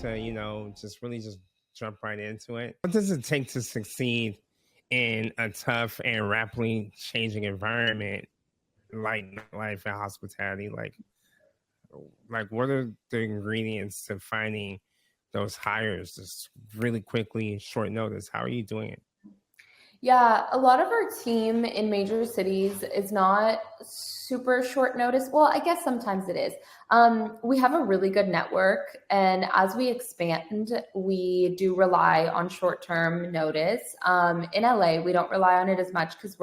to, just really just jump right into it. What does it take to succeed in a tough and rapidly changing environment like life and hospitality? Like what are the ingredients to finding those hires just really quickly, short notice? How are you doing it? Yeah, a lot of our team in major cities is not super short notice. Well, I guess sometimes it is. We have a really good network, and as we expand, we do rely on short-term notice. In LA, we don't rely on it as much because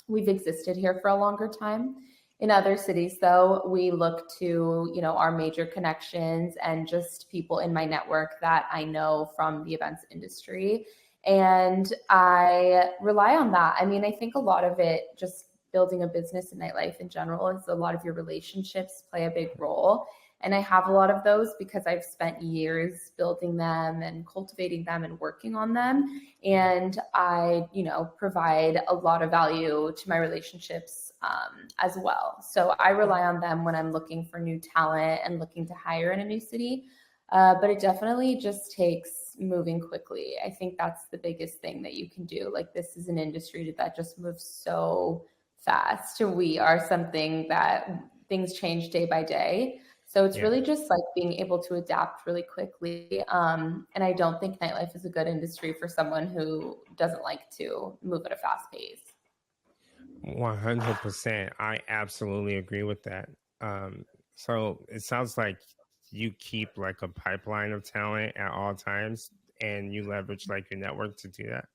we've existed here for a longer time. In other cities, though, we look to, our major connections and just people in my network that I know from the events industry. And I rely on that. I mean, I think a lot of it, just building a business in nightlife in general, is a lot of your relationships play a big role. And I have a lot of those because I've spent years building them and cultivating them and working on them. And I, provide a lot of value to my relationships as well. So I rely on them when I'm looking for new talent and looking to hire in a new city. But it definitely just takes moving quickly. I think that's the biggest thing that you can do. Like, this is an industry that just moves so fast. We are something that things change day by day. So it's really just like being able to adapt really quickly. And I don't think nightlife is a good industry for someone who doesn't like to move at a fast pace. 100%. I absolutely agree with that. So it sounds like you keep like a pipeline of talent at all times and you leverage like your network to do that.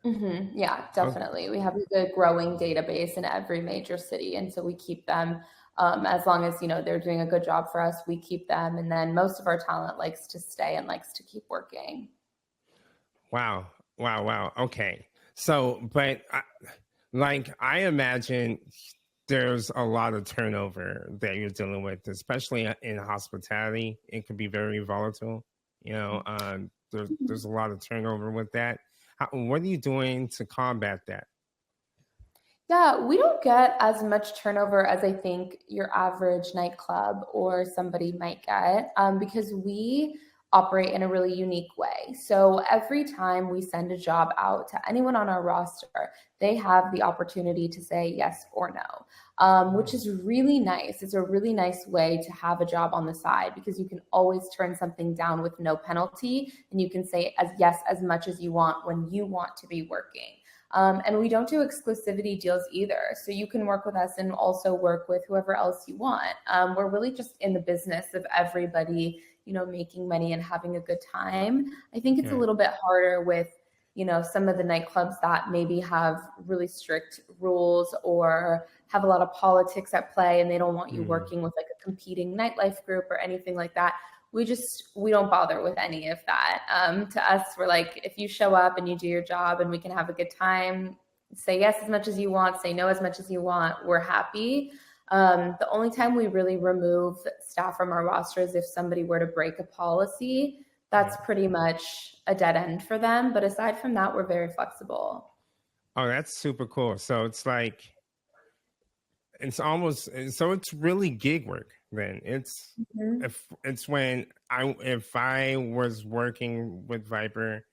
Mm-hmm. Yeah, definitely. We have a good growing database in every major city. And so we keep them as long as, they're doing a good job for us, we keep them. And then most of our talent likes to stay and likes to keep working. Wow. Okay. So, but I imagine there's a lot of turnover that you're dealing with, especially in hospitality. It can be very volatile. There's a lot of turnover with that. What are you doing to combat that? Yeah, we don't get as much turnover as I think your average nightclub or somebody might get because we operate in a really unique way. So every time we send a job out to anyone on our roster, they have the opportunity to say yes or no, which is really nice. It's a really nice way to have a job on the side because you can always turn something down with no penalty, and you can say yes as much as you want when you want to be working. And we don't do exclusivity deals either. So you can work with us and also work with whoever else you want. We're really just in the business of everybody, making money and having a good time. I think it's a little bit harder with, some of the nightclubs that maybe have really strict rules or have a lot of politics at play and they don't want you working with like a competing nightlife group or anything like that. We don't bother with any of that. To us, we're like, if you show up and you do your job and we can have a good time, say yes as much as you want, say no as much as you want, we're happy. The only time we really remove staff from our roster is if somebody were to break a policy. That's pretty much a dead end for them. But aside from that, we're very flexible. Oh, that's super cool. So it's like, it's really gig work then. It's if I was working with Viper,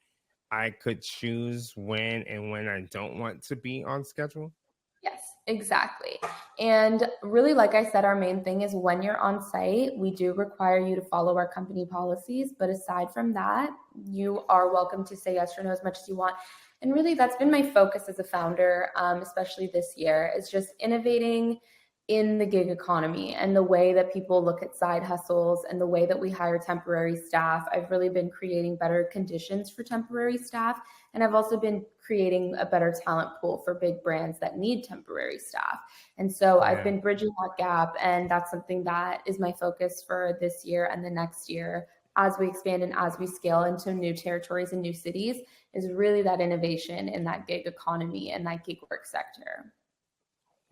I could choose when and when I don't want to be on schedule. Yes, exactly. And really, like I said, our main thing is when you're on site, we do require you to follow our company policies. But aside from that, you are welcome to say yes or no as much as you want. And really, that's been my focus as a founder, especially this year, is just innovating in the gig economy and the way that people look at side hustles and the way that we hire temporary staff. I've really been creating better conditions for temporary staff. And I've also been creating a better talent pool for big brands that need temporary staff. And so I've been bridging that gap. And that's something that is my focus for this year and the next year as we expand and as we scale into new territories and new cities, is really that innovation in that gig economy and that gig work sector.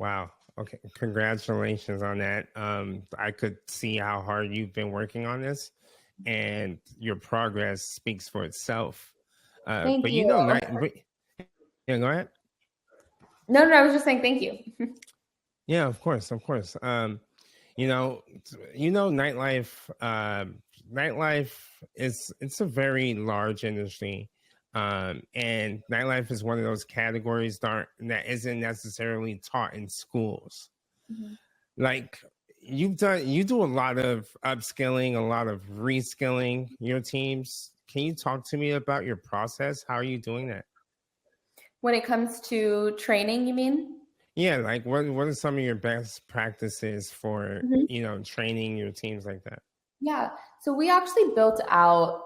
Wow. Okay. Congratulations on that. I could see how hard you've been working on this, and your progress speaks for itself. Thank but you. Go ahead. No, I was just saying thank you. Yeah, of course. Nightlife, nightlife it's a very large industry, and nightlife is one of those categories that isn't necessarily taught in schools. Mhm. Like you do a lot of upskilling, a lot of reskilling your teams. Can you talk to me about your process? How are you doing that? When it comes to training, you mean? Yeah, like what are some of your best practices for, Mhm. training your teams like that? Yeah. So we actually built out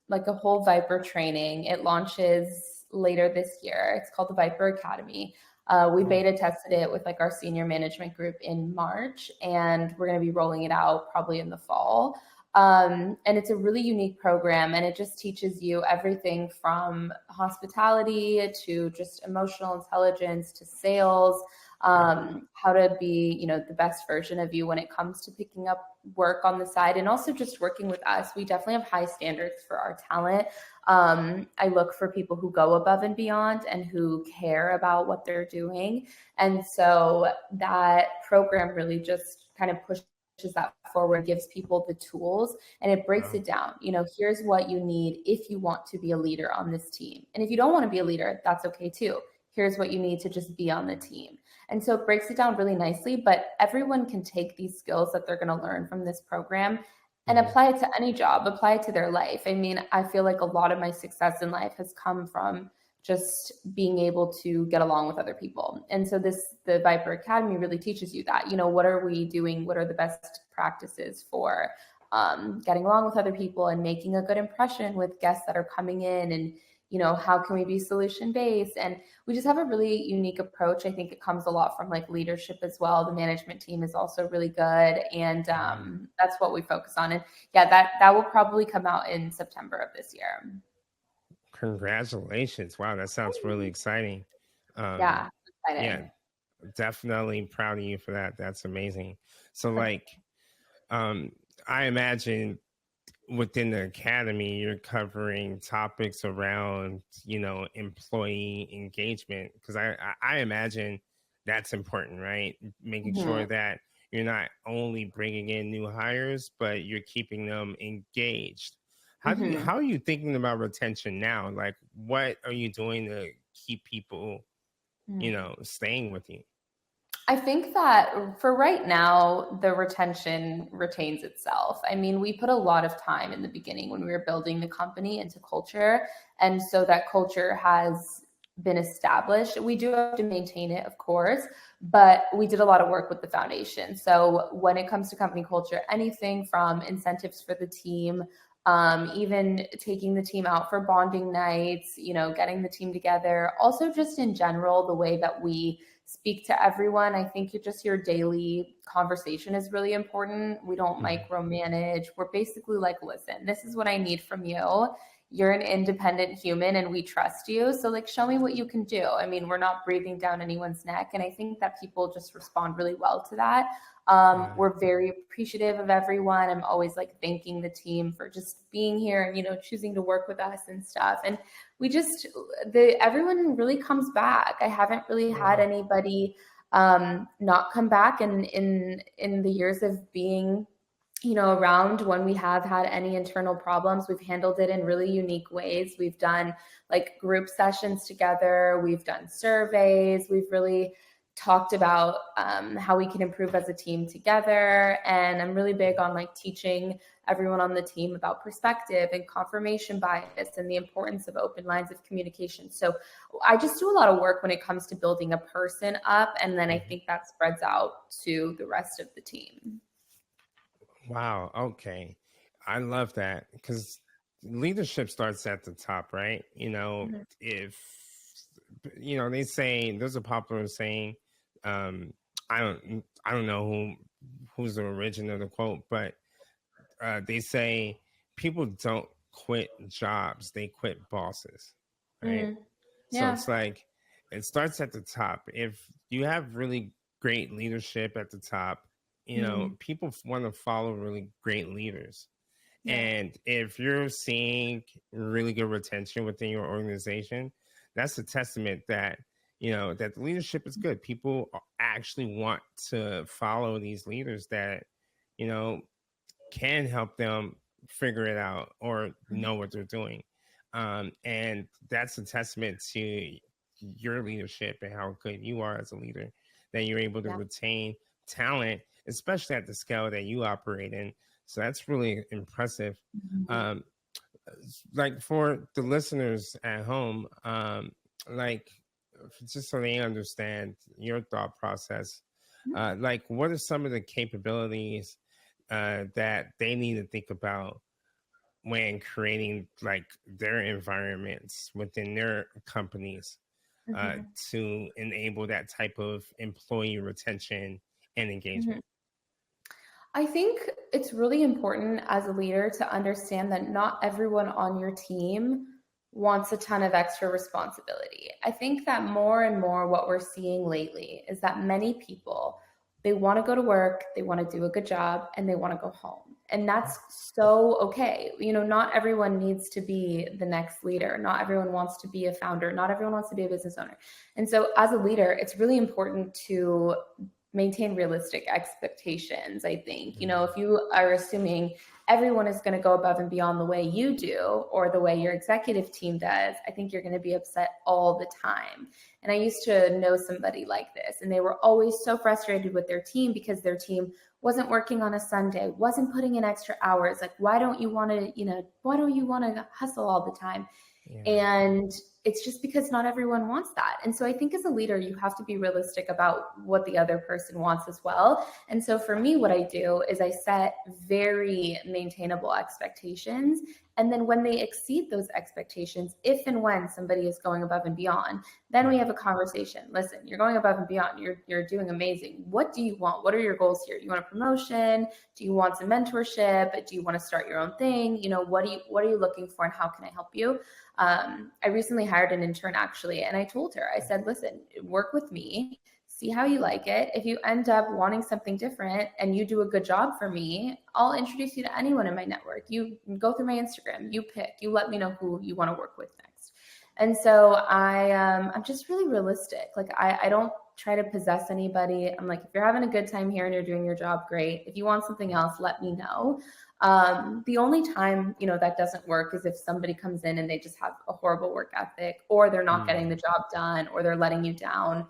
like a whole Viper training. It launches later this year. It's called the Viper Academy. We Oh, beta tested it with like our senior management group in March, and we're going to be rolling it out probably in the fall. And it's a really unique program, and it just teaches you everything from hospitality to just emotional intelligence to sales, wow. how to be, the best version of you when it comes to picking up work on the side and also just working with us. We definitely have high standards for our talent. I look for people who go above and beyond and who care about what they're doing. And so that program really just kind of pushes that forward, gives people the tools, and it breaks Wow. it down. Here's what you need if you want to be a leader on this team. And if you don't want to be a leader, that's okay too. Here's what you need to just be on the team. And so it breaks it down really nicely, but everyone can take these skills that they're going to learn from this program and Mhm. apply it to any job, apply it to their life. I mean, I feel like a lot of my success in life has come from just being able to get along with other people. And so the Viper Academy really teaches you that, what are we doing? What are the best practices for getting along with other people and making a good impression with guests that are coming in, and how can we be solution based? And we just have a really unique approach. I think it comes a lot from like leadership as well. The management team is also really good, and Wow. that's what we focus on. And yeah, that will probably come out in September of this year. Congratulations. Wow, that sounds really exciting. Um, Yeah, yeah, exciting. definitely proud of you for that. That's amazing. So like, um, I imagine within the academy, you're covering topics around, employee engagement. Because I imagine that's important, right? Making sure Mhm. that you're not only bringing in new hires, but you're keeping them engaged. Mhm. How are you thinking about retention now? Like, what are you doing to keep people, Mhm. staying with you? I think that for right now, the retention retains itself. I mean, we put a lot of time in the beginning when we were building the company into culture. And so that culture has been established. We do have to maintain it, of course, but we did a lot of work with the foundation. So when it comes to company culture, anything from incentives for the team, even taking the team out for bonding nights, getting the team together, also just in general, the way that we speak to everyone. I think your daily conversation is really important. We don't Mhm. micromanage. We're basically like, listen, this is what I need from you. You're an independent human and we trust you. So like show me what you can do. I mean, we're not breathing down anyone's neck. And I think that people just respond really well to that. Yeah. We're very appreciative of everyone. I'm always like thanking the team for just being here and, choosing to work with us and stuff. And we just everyone really comes back. I haven't really Oh, had wow. anybody not come back in the years of being around. When we have had any internal problems, we've handled it in really unique ways. We've done like group sessions together, we've done surveys, we've really talked about how we can improve as a team together. And I'm really big on like teaching everyone on the team about perspective and confirmation bias and the importance of open lines of communication. So I just do a lot of work when it comes to building a person up, and then I Mhm. think that spreads out to the rest of the team. Wow. Okay. I love that because leadership starts at the top, right? If they say there's a popular saying, um, I don't know who's the origin of the quote, but they say people don't quit jobs, they quit bosses, right? Mm, So yeah. it's like it starts at the top. If you have really great leadership at the top, Mhm. people want to follow really great leaders. Yeah. And if you're seeing really good retention within your organization, that's a testament that that the leadership is good. People actually want to follow these leaders that you know can help them figure it out or know what they're doing. And that's a testament to your leadership and how good you are as a leader, that you're able to retain talent, especially at the scale that you operate in. So that's really impressive. Like for the listeners at home, like just so they understand your thought process, like what are some of the capabilities that they need to think about when creating like their environments within their companies to enable that type of employee retention and engagement? I think it's really important as a leader to understand that not everyone on your team wants a ton of extra responsibility. I think that more and more what we're seeing lately is that many people, they want to go to work, they want to do a good job, and they want to go home. And that's so okay. You know, not everyone needs to be the next leader. Not everyone wants to be a founder. Not everyone wants to be a business owner. And so as a leader, it's really important to maintain realistic expectations. I think, you know, if you are assuming everyone is going to go above and beyond the way you do or the way your executive team does, I think you're going to be upset all the time. And I used to know somebody like this, and they were always so frustrated with their team because their team wasn't working on a Sunday, wasn't putting in extra hours. Like, why don't you want to hustle all the time? And it's just because not everyone wants that. And so I think as a leader, you have to be realistic about what the other person wants as well. And so for me, what I do is I set very maintainable expectations. And then when they exceed those expectations, if and when somebody is going above and beyond, then we have a conversation. Listen, you're going above and beyond. You're doing amazing. What do you want? What are your goals here? Do you want a promotion? Do you want some mentorship? Do you want to start your own thing? You know, what are you looking for, and how can I help you? I recently hired an intern actually, and I told her, I said, listen, work with me, see how you like it. If you end up wanting something different and you do a good job for me, I'll introduce you to anyone in my network. You go through my Instagram, you let me know who you want to work with next. And so I'm just really realistic. Like I don't try to possess anybody. I'm like, if you're having a good time here and you're doing your job, great. If you want something else, let me know. The only time, you know, that doesn't work is if somebody comes in and they just have a horrible work ethic, or they're not getting the job done, or they're letting you down,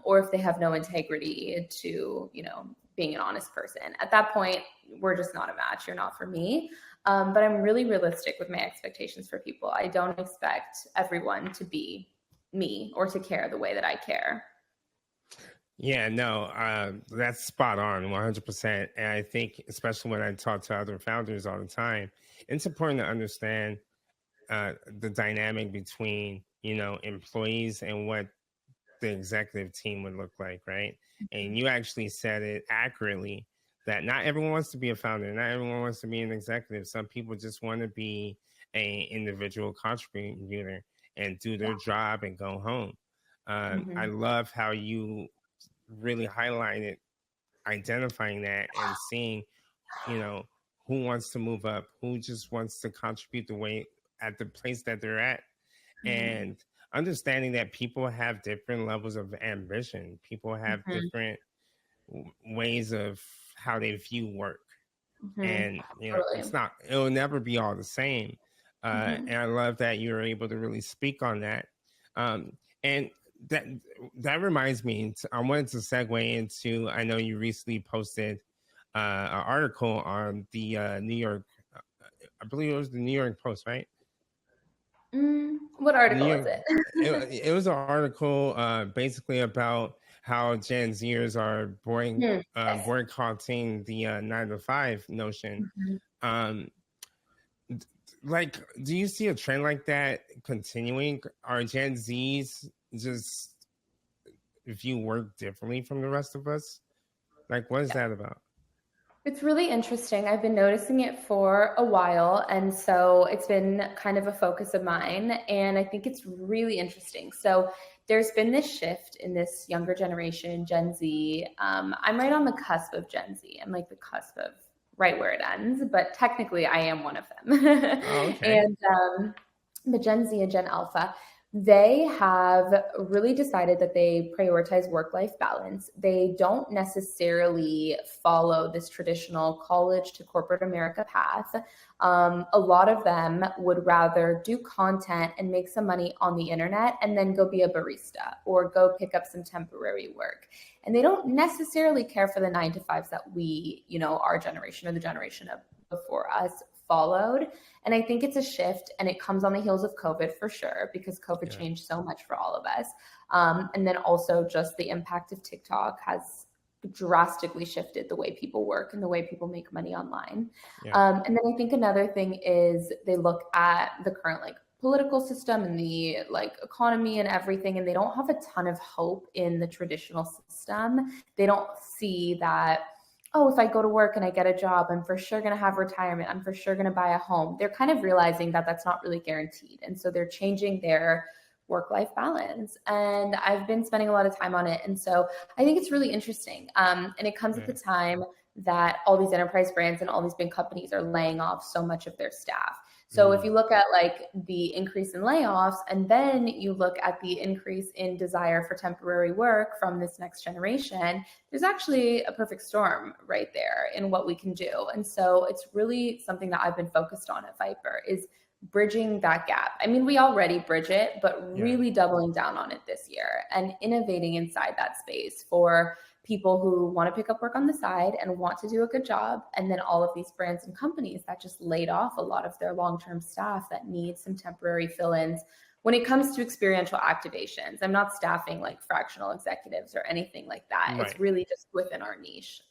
or if they have no integrity to, you know, being an honest person. At that point, we're just not a match. You're not for me. But I'm really realistic with my expectations for people. I don't expect everyone to be me or to care the way that I care. Yeah, no, that's spot on, 100%. And I think, especially when I talk to other founders all the time, it's important to understand the dynamic between, you know, employees and what the executive team would look like, right? And you actually said it accurately that not everyone wants to be a founder, not everyone wants to be an executive. Some people just want to be an individual contributor and do their job and go home. I love how you really highlighted identifying that and seeing, you know, who wants to move up, who just wants to contribute the way at the place that they're at, and understanding that people have different levels of ambition. People have different ways of how they view work. And, you know, it'll never be all the same. And I love that you're able to really speak on that. And that reminds me, I wanted to segue into, I know you recently posted an article on the New York, I believe it was the New York Post, right? What article was it? It was an article basically about how Gen Zers are boycotting the 9-to-5 notion. Like, do you see a trend like that continuing? Are Gen Zs just view work differently from the rest of us? Like, what is that about? It's really interesting. I've been noticing it for a while, and so it's been kind of a focus of mine, and I think it's really interesting. So there's been this shift in this younger generation, Gen Z. I'm right on the cusp of Gen Z. I'm like the cusp of right where it ends, but technically I am one of them. Oh, okay. And the Gen Z and Gen Alpha, They have really decided that they prioritize work-life balance. They don't necessarily follow this traditional college to corporate America path. A lot of them would rather do content and make some money on the internet and then go be a barista or go pick up some temporary work. And they don't necessarily care for the 9 to 5s that we, our generation or the generation of before us followed. And I think it's a shift, and it comes on the heels of COVID for sure, because COVID changed so much for all of us. And then also just the impact of TikTok has drastically shifted the way people work and the way people make money online. And then I think another thing is they look at the current political system and the economy and everything, and they don't have a ton of hope in the traditional system. They don't see that, oh, if I go to work and I get a job, I'm for sure going to have retirement. I'm for sure going to buy a home. They're kind of realizing that that's not really guaranteed. And so they're changing their work-life balance. And I've been spending a lot of time on it. And so I think it's really interesting. And it comes at the time that all these enterprise brands and all these big companies are laying off so much of their staff. So if you look at the increase in layoffs, and then you look at the increase in desire for temporary work from this next generation, there's actually a perfect storm right there in what we can do. And so it's really something that I've been focused on at Viper, is bridging that gap. I mean, we already bridge it, but really doubling down on it this year and innovating inside that space for people who want to pick up work on the side and want to do a good job. And then all of these brands and companies that just laid off a lot of their long-term staff that need some temporary fill-ins. When it comes to experiential activations, I'm not staffing fractional executives or anything like that. Right. It's really just within our niche.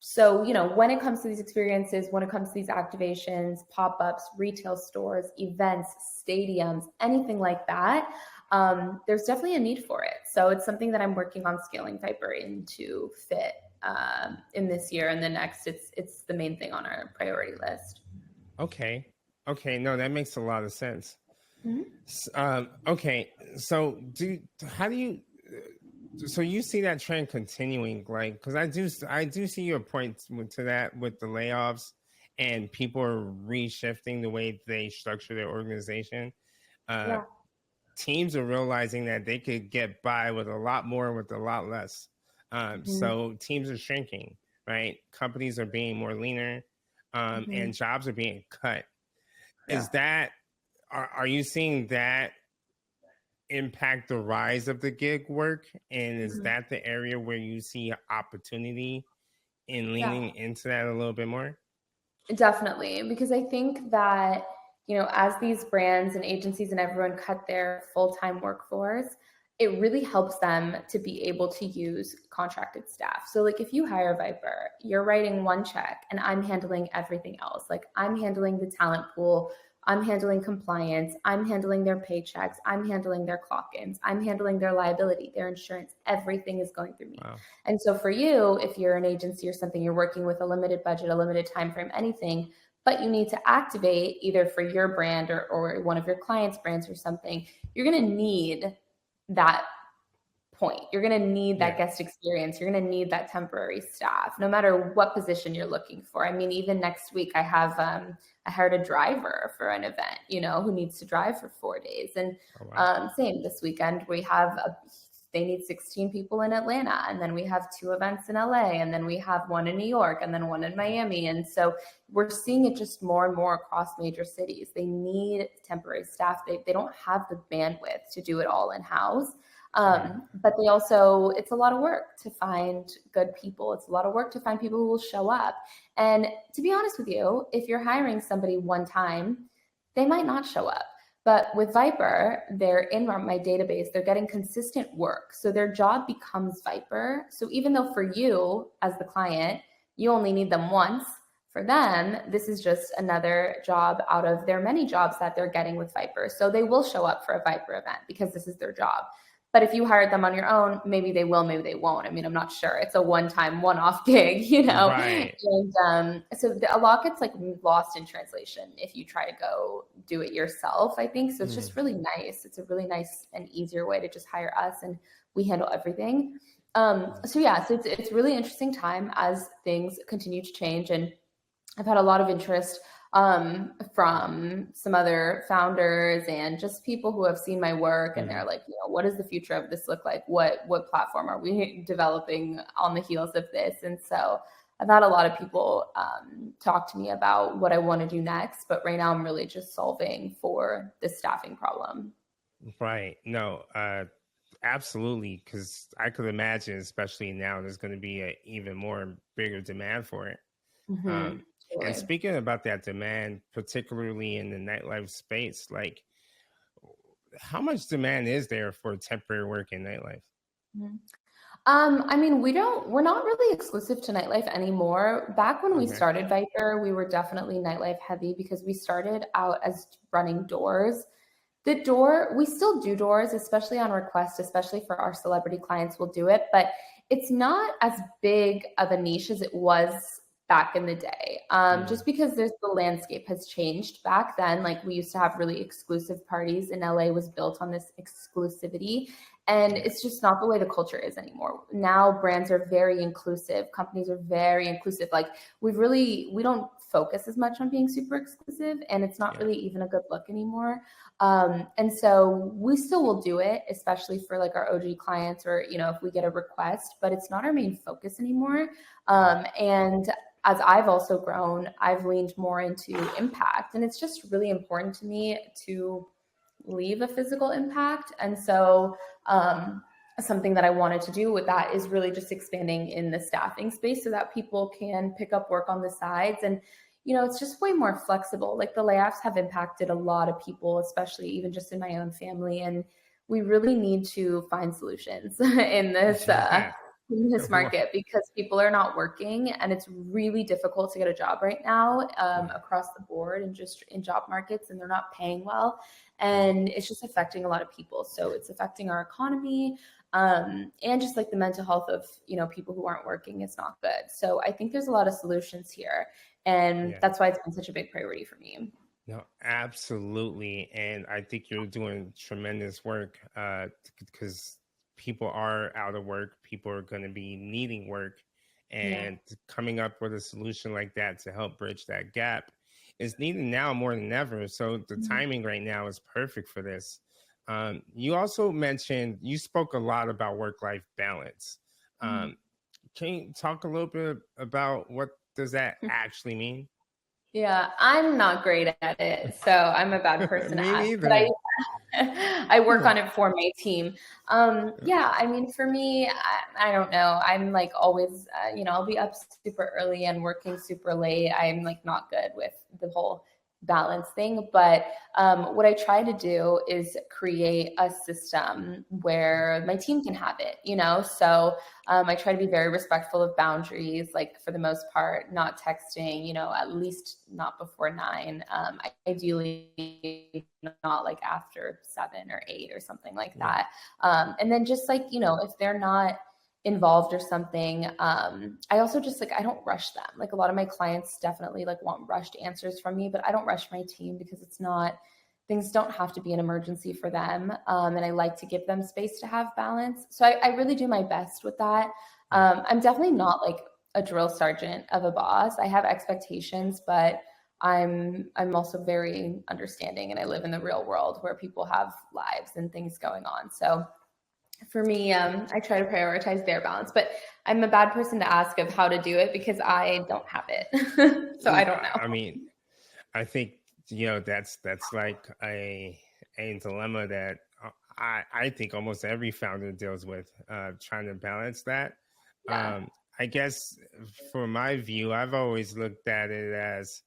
So, when it comes to these experiences, when it comes to these activations, pop-ups, retail stores, events, stadiums, anything like that, there's definitely a need for it. So it's something that I'm working on scaling Viper into fit in this year and the next. It's the main thing on our priority list. Okay. No, that makes a lot of sense. Okay. So so you see that trend continuing, because I do see your point to that with the layoffs and people are reshifting the way they structure their organization. Teams are realizing that they could get by with a lot more with a lot less. So teams are shrinking, right? Companies are being more leaner, and jobs are being cut. Is that, are you seeing that impact the rise of the gig work? And is that the area where you see opportunity in leaning into that a little bit more? Definitely, because I think that as these brands and agencies and everyone cut their full-time workforce, it really helps them to be able to use contracted staff. So if you hire Viper, you're writing one check and I'm handling everything else. I'm handling the talent pool, I'm handling compliance, I'm handling their paychecks, I'm handling their clock-ins, I'm handling their liability, their insurance, everything is going through me. Wow. And so for you, if you're an agency or something, you're working with a limited budget, a limited time frame, anything, but you need to activate either for your brand or one of your clients' brands or something, you're going to need that point. You're going to need that guest experience. You're going to need that temporary staff, no matter what position you're looking for. I mean, even next week, I hired a driver for an event, who needs to drive for 4 days. And same this weekend, they need 16 people in Atlanta. And then we have 2 events in LA. And then we have one in New York and then one in Miami. And so we're seeing it just more and more across major cities. They need temporary staff. They don't have the bandwidth to do it all in-house. But they also, it's a lot of work to find good people. It's a lot of work to find people who will show up. And to be honest with you, if you're hiring somebody one time, they might not show up. But with Viper, they're in my database, they're getting consistent work. So their job becomes Viper. So even though for you as the client, you only need them once, for them, this is just another job out of their many jobs that they're getting with Viper. So they will show up for a Viper event because this is their job. But if you hired them on your own, maybe they will, maybe they won't. I mean, I'm not sure. It's a one-time, one-off gig, Right. And so a lot gets lost in translation if you try to go do it yourself, I think. So it's just really nice. It's a really nice and easier way to just hire us, and we handle everything. So it's really interesting time as things continue to change. And I've had a lot of interest from some other founders and just people who have seen my work, and Mm-hmm. they're like, what does the future of this look like? What platform are we developing on the heels of this? And so I've had a lot of people talk to me about what I want to do next, but right now I'm really just solving for the staffing problem. Right. No, absolutely. Because I could imagine, especially now, there's going to be a even more bigger demand for it. Mm-hmm. And Totally. speaking about that demand, particularly in the nightlife space, like how much demand is there for temporary work in nightlife? Mm-hmm. I mean, we're not really exclusive to nightlife anymore. Back when we Okay. started Viper, we were definitely nightlife heavy because we started out as running doors. We still do doors, especially on request, especially for our celebrity clients, we'll do it, but it's not as big of a niche as it was back in the day. Mm, Just because the landscape has changed. Back then, like we used to have really exclusive parties, and LA was built on this exclusivity. And yeah. it's just not the way the culture is anymore. Now brands are very inclusive, companies are very inclusive. Like we don't focus as much on being super exclusive, and it's not Yeah. really even a good look anymore. And so we still will do it, especially for like our OG clients, or, if we get a request, but it's not our main focus anymore. Mm, And as I've also grown, I've leaned more into impact. And it's just really important to me to leave a physical impact. And so, something that I wanted to do with that is really just expanding in the staffing space so that people can pick up work on the sides. And it's just way more flexible. Like the layoffs have impacted a lot of people, especially even just in my own family. And we really need to find solutions yeah. in this Wha- market, because people are not working, and it's really difficult to get a job right now, yeah. across the board and just in job markets, and they're not paying well. Right. And it's just affecting a lot of people. So it's affecting our economy, and just like the mental health of people who aren't working is not good. So I think there's a lot of solutions here, and Yeah. that's why it's been such a big priority for me. No, absolutely. And I think you're doing tremendous work because people are out of work. People are going to be needing work. Yeah. And coming up with a solution like that to help bridge that gap is needed now more than ever. So the Mhm. timing right now is perfect for this. You also mentioned, you spoke a lot about work life balance. Mhm. Um, can you talk a little bit about what does that actually mean? Yeah, I'm not great at it, so I'm a bad person to Me ask. But I neither. I work on it for my team. Yeah, I mean, for me, I don't know. I'm like always, I'll be up super early and working super late. I'm like not good with the whole balance thing. But what I try to do is create a system where my team can have it, So I try to be very respectful of boundaries, like for the most part, not texting, at least not before 9. Ideally, not like after 7 or 8 or something like Yeah. that. And then just like, if they're not involved or something, I also just like, I don't rush them. Like a lot of my clients definitely like want rushed answers from me, but I don't rush my team because things don't have to be an emergency for them. And I like to give them space to have balance. So I really do my best with that. Yeah. I'm definitely not like a drill sergeant of a boss. I have expectations, but I'm also very understanding, and I live in the real world where people have lives and things going on. So for me, I try to prioritize their balance, but I'm a bad person to ask of how to do it because I don't have it. So I don't know. I mean, I think that's like a dilemma that I think almost every founder deals with, trying to balance that. Yeah. I guess for my view, I've always looked at it as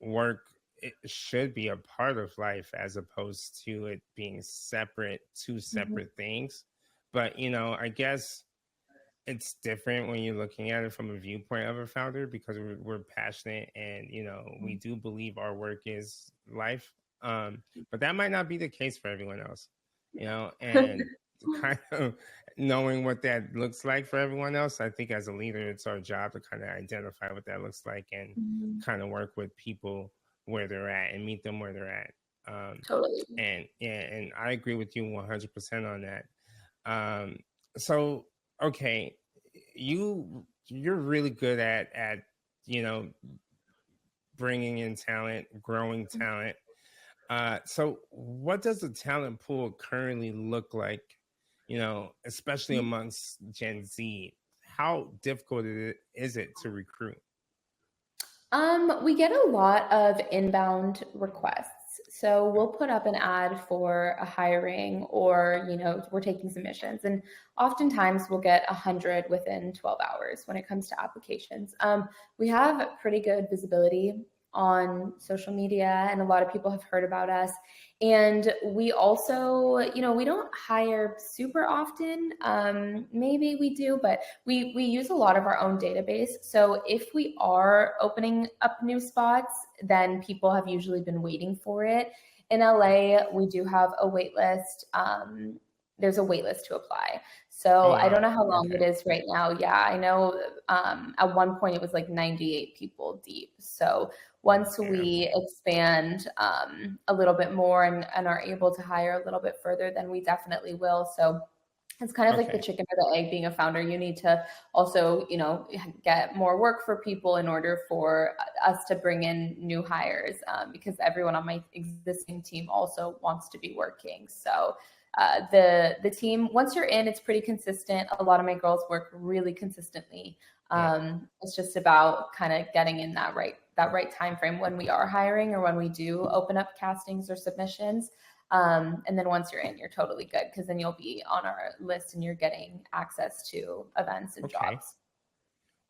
work, it should be a part of life as opposed to it being two Mhm. separate things. But I guess it's different when you're looking at it from a viewpoint of a founder because we're passionate and we do believe our work is life, but that might not be the case for everyone else, and kind of knowing what that looks like for everyone else. I think as a leader, it's our job to kind of identify what that looks like and Mhm. kind of work with people where they're at and meet them where they're at. Totally. And yeah, and I agree with you 100% on that. um so okay, you're really good at you know bringing in talent, growing talent. So what does the talent pool currently look like, especially amongst Gen Z? How difficult is it to recruit? We get a lot of inbound requests. So we'll put up an ad for a hiring or, we're taking submissions. And oftentimes we'll get 100 within 12 hours when it comes to applications. We have pretty good visibility on social media, and a lot of people have heard about us. And we also, we don't hire super often. Maybe we do, but we use a lot of our own database. So if we are opening up new spots, then people have usually been waiting for it. In LA, we do have a wait list. There's a wait list to apply. So Oh, wow. I don't know how long Okay. it is right now. Yeah, I know at one point it was like 98 people deep. So once Damn. we expand a little bit more and are able to hire a little bit further, then we definitely will. So it's kind of like the Okay. chicken or the egg being a founder. You need to also, get more work for people in order for us to bring in new hires, because everyone on my existing team also wants to be working. So the team, once you're in, it's pretty consistent. A lot of my girls work really consistently. Yeah. It's just about kind of getting in that right time frame when we are hiring or when we do open up castings or submissions. And then once you're in, you're totally good, because then you'll be on our list and you're getting access to events and Okay. jobs.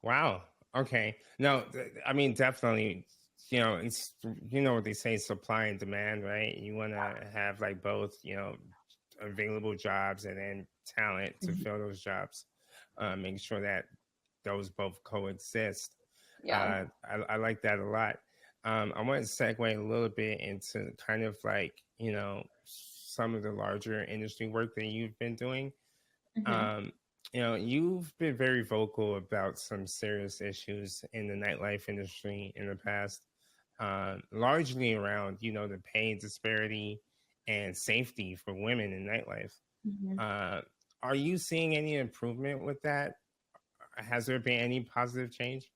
Wow. Okay. No, I mean, definitely, it's, what they say, supply and demand, right? You want to have like both, available jobs and then talent to Mhm. fill those jobs. Make sure that those both coexist. Yeah. I like that a lot. I want to segue a little bit into kind of like, some of the larger industry work that you've been doing. Mhm. Um, you've been very vocal about some serious issues in the nightlife industry in the past, largely around, the pay disparity and safety for women in nightlife. Mhm. Uh, are you seeing any improvement with that? Has there been any positive change?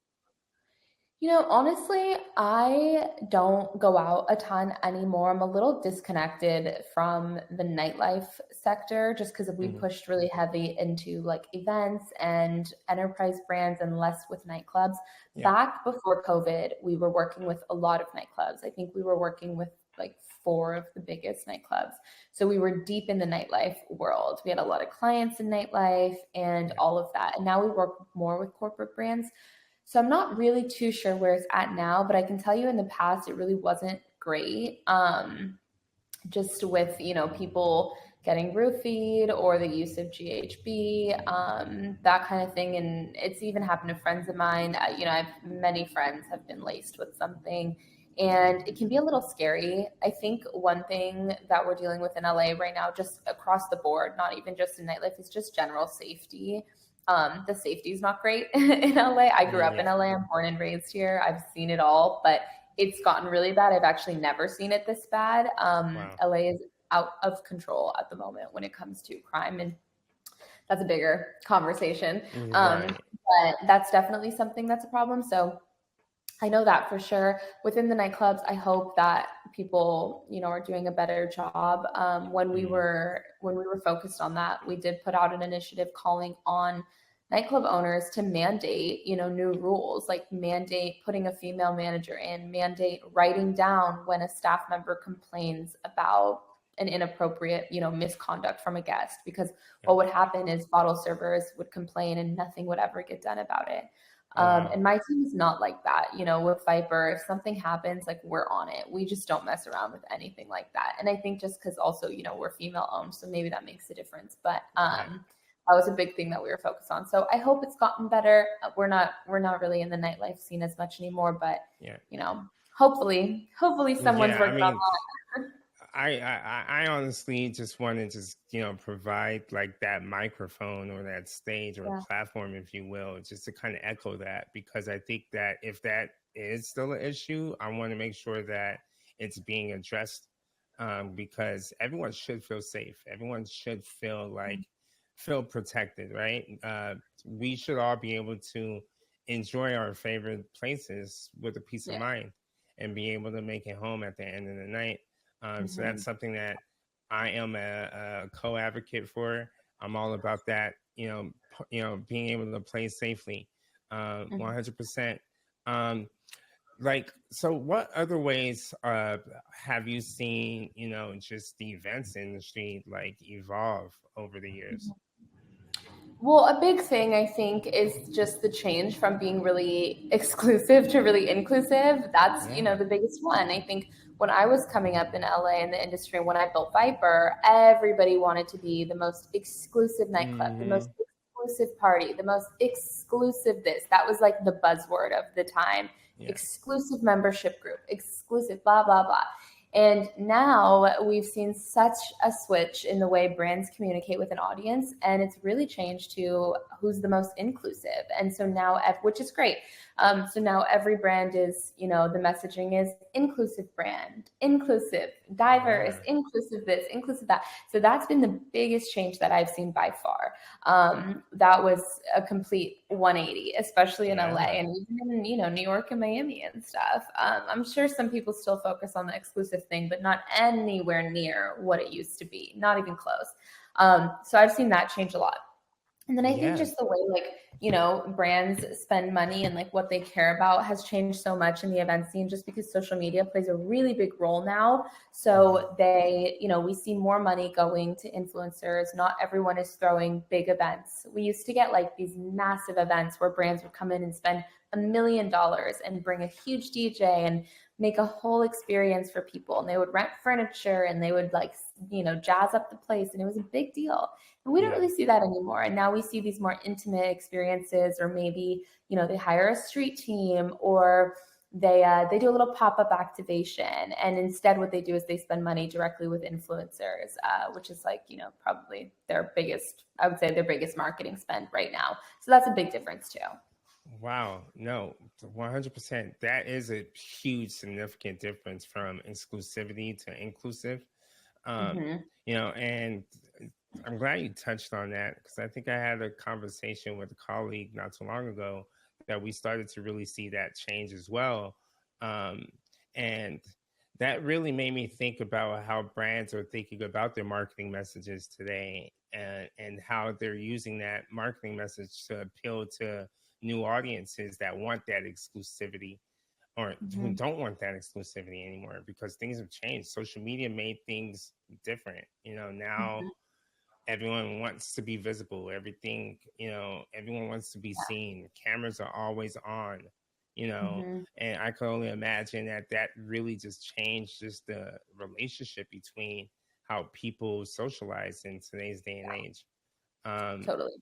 Honestly, I don't go out a ton anymore. I'm a little disconnected from the nightlife sector just because we Hmm. pushed really heavy into like events and enterprise brands and less with nightclubs. Yeah. Back before COVID, we were working with a lot of nightclubs. I think we were working with like four of the biggest nightclubs. So we were deep in the nightlife world. We had a lot of clients in nightlife and Yeah. all of that. And now we work more with corporate brands. So I'm not really too sure where it's at now, but I can tell you in the past, it really wasn't great. Just with, people getting roofied or the use of GHB, that kind of thing. And it's even happened to friends of mine. I have many friends have been laced with something, and it can be a little scary. I think one thing that we're dealing with in LA right now, just across the board, not even just in nightlife, is just general safety. The safety is not great in LA. I grew up in Yeah. LA. I'm born and raised here. I've seen it all, but it's gotten really bad. I've actually never seen it this bad. Wow. LA is out of control at the moment when it comes to crime, and that's a bigger conversation. Right. But that's definitely something that's a problem. So I know that for sure. Within the nightclubs, I hope that people, are doing a better job. Mm. When we were focused on that, we did put out an initiative calling on nightclub owners to mandate, new rules, like mandate putting a female manager in, mandate writing down when a staff member complains about an inappropriate, misconduct from a guest. Because Yeah. what would happen is bottle servers would complain and nothing would ever get done about it. Oh, wow. And my team is not like that. With Viper, if something happens, like we're on it. We just don't mess around with anything like that. And I think just because also, we're female owned, so maybe that makes a difference. But Right. that was a big thing that we were focused on. So I hope it's gotten better. We're not really in the nightlife scene as much anymore, but Yeah. hopefully someone's Yeah. I working on mean, I honestly just want to just, provide like that microphone or that stage or that. platform, if you will, just to kind of echo that, because I think that if that is still an issue, I want to make sure that it's being addressed, because everyone should feel safe. Everyone should feel protected, right? We should all be able to enjoy our favorite places with a peace of Yeah. mind. and be able to make it home at the end of the night. So Mm-hmm. that's something that I am a co-advocate for. I'm all about that. Being able to play safely, 100%. Like, so what other ways have you seen, just the events industry like evolve over the years? Well, a big thing I think is just the change from being really exclusive to really inclusive. That's, Yeah. the biggest one. I think when I was coming up in LA in the industry, when I built Viper, everybody wanted to be the most exclusive nightclub, the most Hmm. exclusive party, the most exclusive this. That was like the buzzword of the time. Yeah. Exclusive membership group, exclusive, blah, blah, blah. And now we've seen such a switch in the way brands communicate with an audience, and it's really changed to who's the most inclusive. And so now, which is great. So now every brand is, the messaging is inclusive brand, inclusive, diverse, Yeah. inclusive this, inclusive that. So that's been the biggest change that I've seen by far. That was a complete 180, especially in LA Yeah. and even in, New York and Miami and stuff. I'm sure some people still focus on the exclusive thing, but not anywhere near what it used to be, not even close. So I've seen that change a lot. And then I think Yeah. just the way brands spend money and like what they care about has changed so much in the event scene just because social media plays a really big role now. Mhm. So we see more money going to influencers. Not everyone is throwing big events. We used to get like these massive events where brands would come in and spend $1 million and bring a huge DJ and make a whole experience for people. And they would rent furniture and they would jazz up the place. And it was a big deal. And we don't Yeah. really see that anymore. And now we see these more intimate experiences, or maybe, they hire a street team, or they do a little pop-up activation. And instead what they do is they spend money directly with influencers, which is like, probably I would say their biggest marketing spend right now. So that's a big difference too. Wow. No, 100%. That is a huge, significant difference from exclusivity to inclusive. Um, Mm-hmm. and I'm glad you touched on that because I think I had a conversation with a colleague not too long ago that we started to really see that change as well. Um, and that really made me think about how brands are thinking about their marketing messages today, and how they're using that marketing message to appeal to new audiences that want that exclusivity, or who Mm-hmm. don't want that exclusivity anymore, because things have changed. Social media made things different. Now everyone wants to be visible. Everyone wants to be seen. Cameras are always on, Mm-hmm. and I can only imagine that really just changed just the relationship between how people socialize in today's day and age. Um, Totally.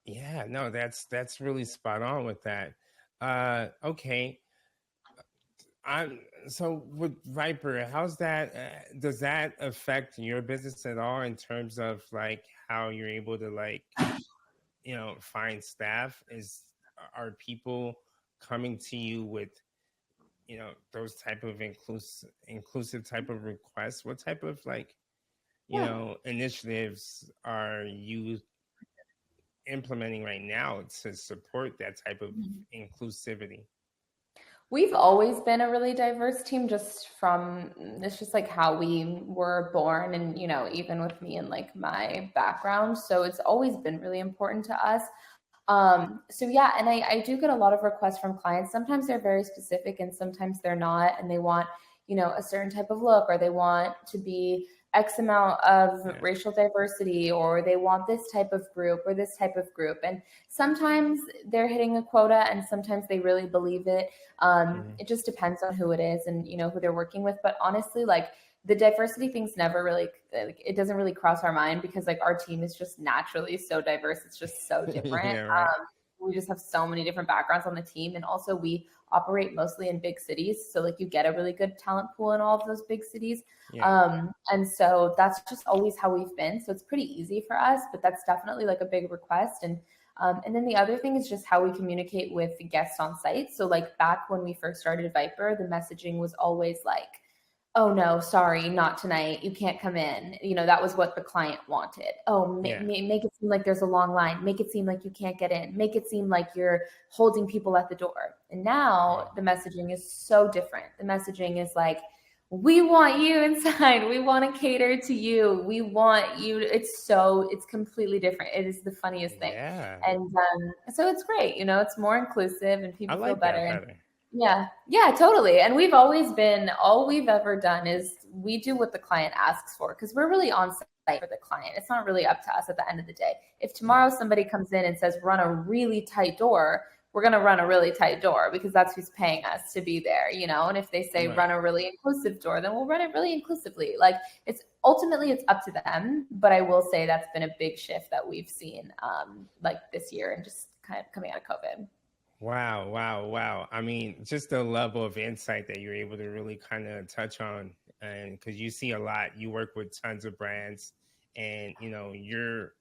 yeah, no, that's really spot on with that. Okay. I'm so with Viper, how's that? Does that affect your business at all in terms of like how you're able to like find staff? Are people coming to you with those type of inclusive type of requests? What type of like Yeah. initiatives are you implementing right now to support that type of inclusivity? We've always been a really diverse team, it's just like how we were born, and even with me and like my background. So it's always been really important to us. So yeah, and I do get a lot of requests from clients. Sometimes they're very specific and sometimes they're not, and they want, a certain type of look, or they want to be X amount of Yeah. racial diversity, or they want this type of group or this type of group. And sometimes they're hitting a quota and sometimes they really believe it. Hmm. It just depends on who it is and, who they're working with. But honestly, like, the diversity thing's never really, like, it doesn't really cross our mind because like our team is just naturally so diverse. It's just so different. Yeah. Right. We just have so many different backgrounds on the team. And also we operate mostly in big cities. So like you get a really good talent pool in all of those big cities. Yeah. And so that's just always how we've been. So it's pretty easy for us, but that's definitely like a big request. And then the other thing is just how we communicate with the guests on site. So like back when we first started Viper, the messaging was always like, oh no, sorry, not tonight. You can't come in. That was what the client wanted. Oh, Yeah. make it seem like there's a long line. Make it seem like you can't get in. Make it seem like you're holding people at the door. And now Wow. the messaging is so different. The messaging is like, we want you inside. We want to cater to you. We want you. It's completely different. It is the funniest thing. Yeah. And so it's great. It's more inclusive and I people feel like better. that And better. yeah, yeah, totally. And we've always been, all we've ever done is we do what the client asks for because we're really on site for the client. It's not really up to us at the end of the day. If Yeah. tomorrow somebody comes in and says, run a really tight door, we're going to run a really tight door because that's who's paying us to be there, And if they say Right. run a really inclusive door, then we'll run it really inclusively. Like it's up to them. But I will say that's been a big shift that we've seen like this year and just kind of coming out of COVID. Wow, wow, wow. I mean, just the level of insight that you're able to really kind of touch on. And because you see a lot, you work with tons of brands, and you're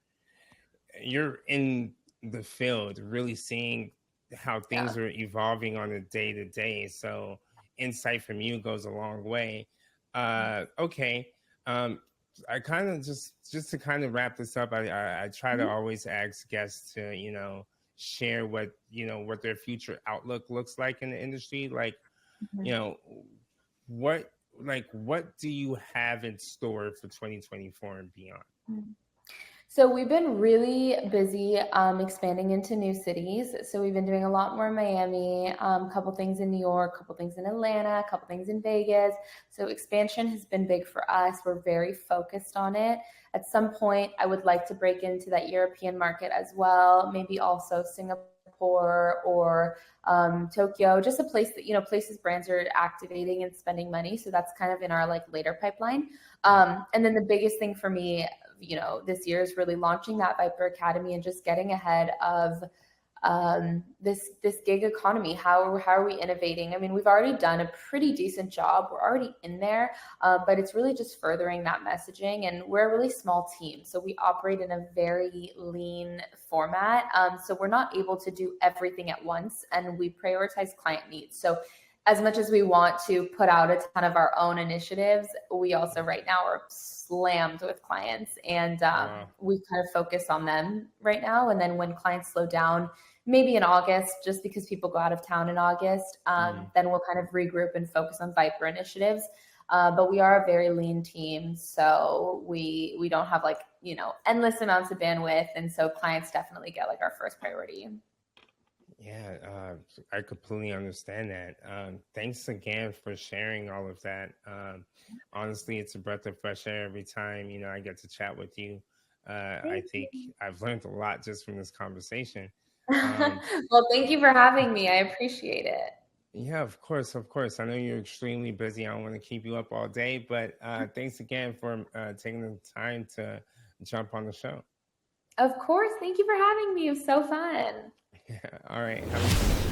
in the field really seeing how Yeah. things are evolving on a day to day. So insight from you goes a long way. Okay. Um, I kind of just to kind of wrap this up, I try to Mhm. always ask guests to, share what their future outlook looks like in the industry. Like, you Mhm. know, what do you have in store for 2024 and beyond? Mhm. So we've been really busy expanding into new cities. So we've been doing a lot more in Miami, a couple things in New York, a couple things in Atlanta, a couple things in Vegas. So expansion has been big for us. We're very focused on it. At some point, I would like to break into that European market as well, maybe also Singapore or Tokyo, just a place that, places brands are activating and spending money. So that's kind of in our like later pipeline. Yeah. And then the biggest thing for me, this year is really launching that Viper Academy and just getting ahead of this gig economy. How are we innovating? I mean, we've already done a pretty decent job. We're already in there, but it's really just furthering that messaging. And we're a really small team, so we operate in a very lean format. So we're not able to do everything at once, and we prioritize client needs. So as much as we want to put out a ton of our own initiatives, we also right now are slammed with clients, and Wow. we kind of focus on them right now. And then when clients slow down, maybe in August, just because people go out of town in August, Mm. then we'll kind of regroup and focus on Viper initiatives. But we are a very lean team, so we don't have like endless amounts of bandwidth, and so clients definitely get like our first priority. Yeah, I completely understand that. Thanks again for sharing all of that. Honestly, it's a breath of fresh air every time I get to chat with you. I Thank think you. I've learned a lot just from this conversation. Um, Well, thank you for having me. I appreciate it. yeah, of course, of course. I know you're extremely busy. I don't want to keep you up all day, but thanks again for taking the time to jump on the show. Of course. Thank you for having me. It was so fun. Yeah, all right. Have a